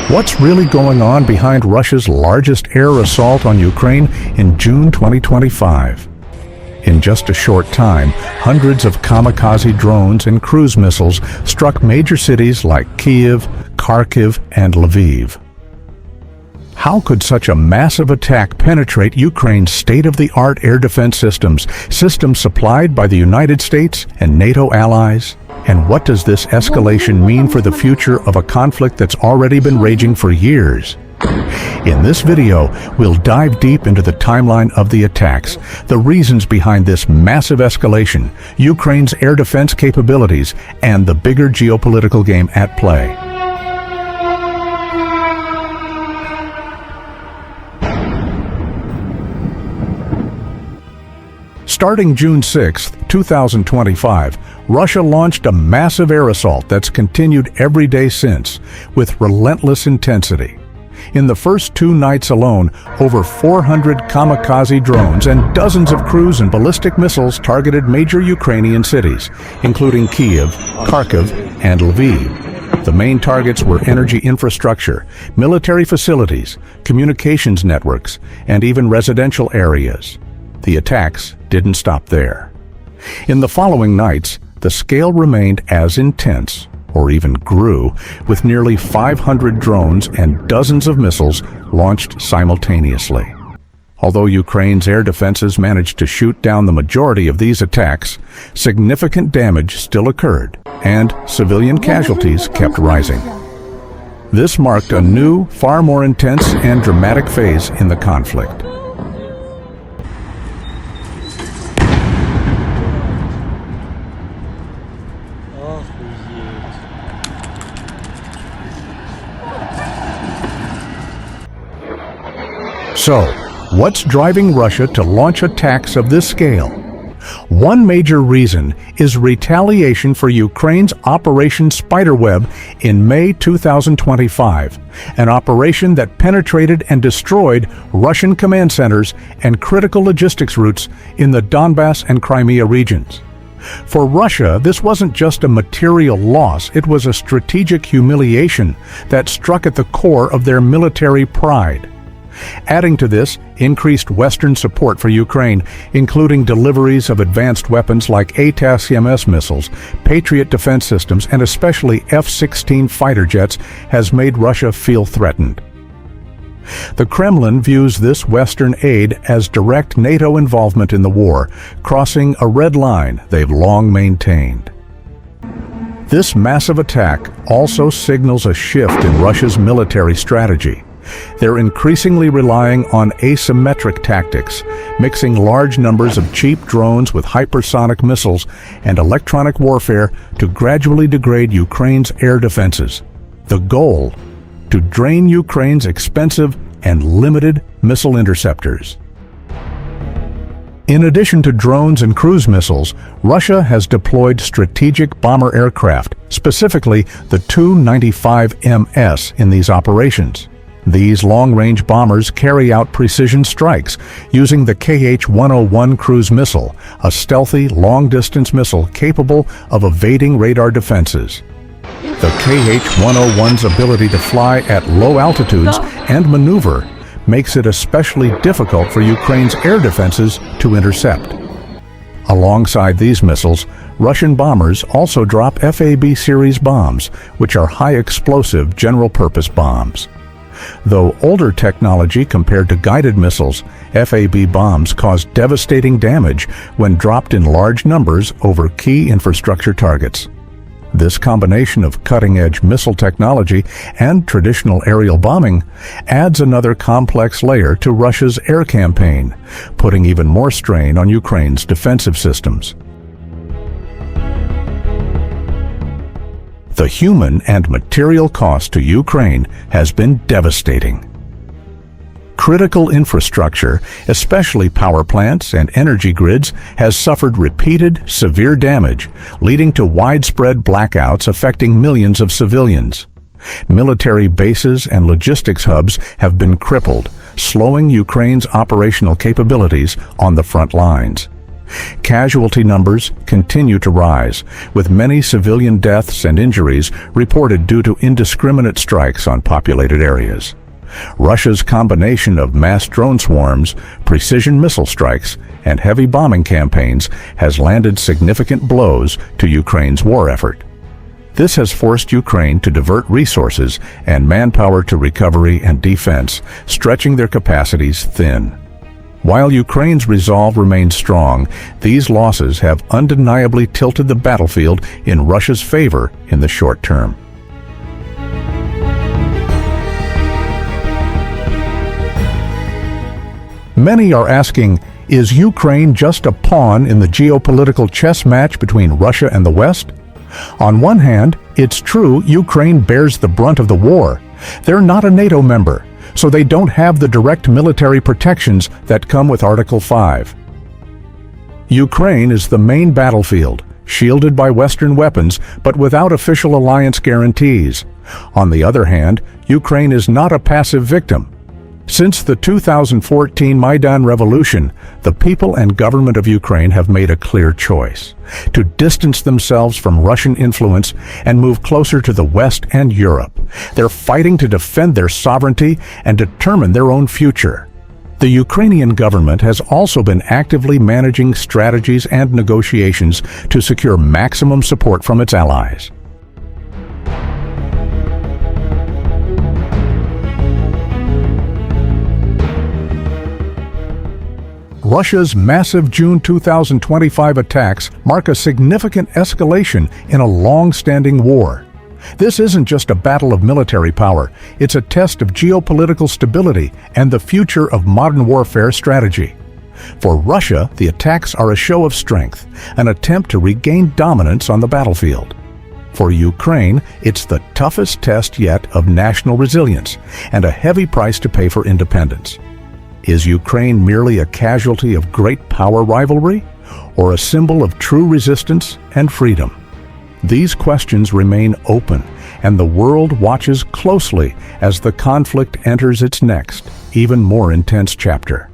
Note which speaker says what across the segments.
Speaker 1: What's really going on behind Russia's largest air assault on Ukraine in June 2025? In just a short time, hundreds of kamikaze drones and cruise missiles struck major cities like Kyiv, Kharkiv, and Lviv. How could such a massive attack penetrate Ukraine's state-of-the-art air defense systems supplied by the United States and NATO allies? And what does this escalation mean for the future of a conflict that's already been raging for years? In this video, we'll dive deep into the timeline of the attacks, the reasons behind this massive escalation, Ukraine's air defense capabilities, and the bigger geopolitical game at play. Starting June 6, 2025, Russia launched a massive air assault that's continued every day since, with relentless intensity. In the first 2 nights alone, over 400 kamikaze drones and dozens of cruise and ballistic missiles targeted major Ukrainian cities, including Kyiv, Kharkiv, and Lviv. The main targets were energy infrastructure, military facilities, communications networks, and even residential areas. The attacks didn't stop there. In the following nights, the scale remained as intense, or even grew, with nearly 500 drones and dozens of missiles launched simultaneously. Although Ukraine's air defenses managed to shoot down the majority of these attacks, significant damage still occurred, and civilian casualties kept rising. This marked a new, far more intense and dramatic phase in the conflict. So, what's driving Russia to launch attacks of this scale? One major reason is retaliation for Ukraine's Operation Spiderweb in May 2025, an operation that penetrated and destroyed Russian command centers and critical logistics routes in the Donbass and Crimea regions. For Russia, this wasn't just a material loss, it was a strategic humiliation that struck at the core of their military pride. Adding to this, increased Western support for Ukraine, including deliveries of advanced weapons like ATACMS missiles, Patriot defense systems, and especially F-16 fighter jets, has made Russia feel threatened. The Kremlin views this Western aid as direct NATO involvement in the war, crossing a red line they've long maintained. This massive attack also signals a shift in Russia's military strategy. They're increasingly relying on asymmetric tactics, mixing large numbers of cheap drones with hypersonic missiles and electronic warfare to gradually degrade Ukraine's air defenses. The goal: to drain Ukraine's expensive and limited missile interceptors. In addition to drones and cruise missiles, Russia has deployed strategic bomber aircraft, specifically the Tu-95MS, in these operations. These long-range bombers carry out precision strikes using the Kh-101 cruise missile, a stealthy, long-distance missile capable of evading radar defenses. The Kh-101's ability to fly at low altitudes and maneuver makes it especially difficult for Ukraine's air defenses to intercept. Alongside these missiles, Russian bombers also drop FAB-series bombs, which are high-explosive general-purpose bombs. Though older technology compared to guided missiles, FAB bombs cause devastating damage when dropped in large numbers over key infrastructure targets. This combination of cutting-edge missile technology and traditional aerial bombing adds another complex layer to Russia's air campaign, putting even more strain on Ukraine's defensive systems. The human and material cost to Ukraine has been devastating. Critical infrastructure, especially power plants and energy grids, has suffered repeated, severe damage, leading to widespread blackouts affecting millions of civilians. Military bases and logistics hubs have been crippled, slowing Ukraine's operational capabilities on the front lines. Casualty numbers continue to rise, with many civilian deaths and injuries reported due to indiscriminate strikes on populated areas. Russia's combination of mass drone swarms, precision missile strikes, and heavy bombing campaigns has landed significant blows to Ukraine's war effort. This has forced Ukraine to divert resources and manpower to recovery and defense, stretching their capacities thin. While Ukraine's resolve remains strong, these losses have undeniably tilted the battlefield in Russia's favor in the short term. Many are asking, is Ukraine just a pawn in the geopolitical chess match between Russia and the West? On one hand, it's true Ukraine bears the brunt of the war. They're not a NATO member, so they don't have the direct military protections that come with Article 5. Ukraine is the main battlefield, shielded by Western weapons, but without official alliance guarantees. On the other hand, Ukraine is not a passive victim. Since the 2014 Maidan Revolution, the people and government of Ukraine have made a clear choice: to distance themselves from Russian influence and move closer to the West and Europe. They're fighting to defend their sovereignty and determine their own future. The Ukrainian government has also been actively managing strategies and negotiations to secure maximum support from its allies. Russia's massive June 2025 attacks mark a significant escalation in a long-standing war. This isn't just a battle of military power, it's a test of geopolitical stability and the future of modern warfare strategy. For Russia, the attacks are a show of strength, an attempt to regain dominance on the battlefield. For Ukraine, it's the toughest test yet of national resilience and a heavy price to pay for independence. Is Ukraine merely a casualty of great power rivalry, or a symbol of true resistance and freedom? These questions remain open, and the world watches closely as the conflict enters its next, even more intense chapter.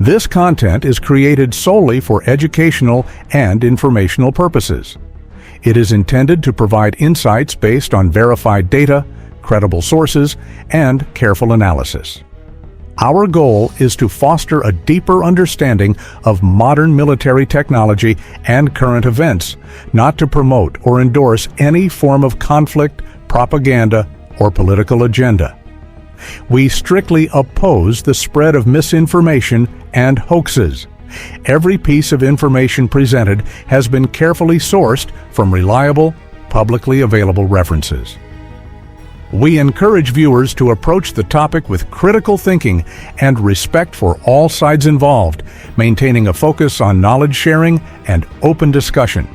Speaker 1: This content is created solely for educational and informational purposes. It is intended to provide insights based on verified data, credible sources, and careful analysis. Our goal is to foster a deeper understanding of modern military technology and current events, not to promote or endorse any form of conflict, propaganda, or political agenda. We strictly oppose the spread of misinformation and hoaxes. Every piece of information presented has been carefully sourced from reliable, publicly available references. We encourage viewers to approach the topic with critical thinking and respect for all sides involved, maintaining a focus on knowledge sharing and open discussion.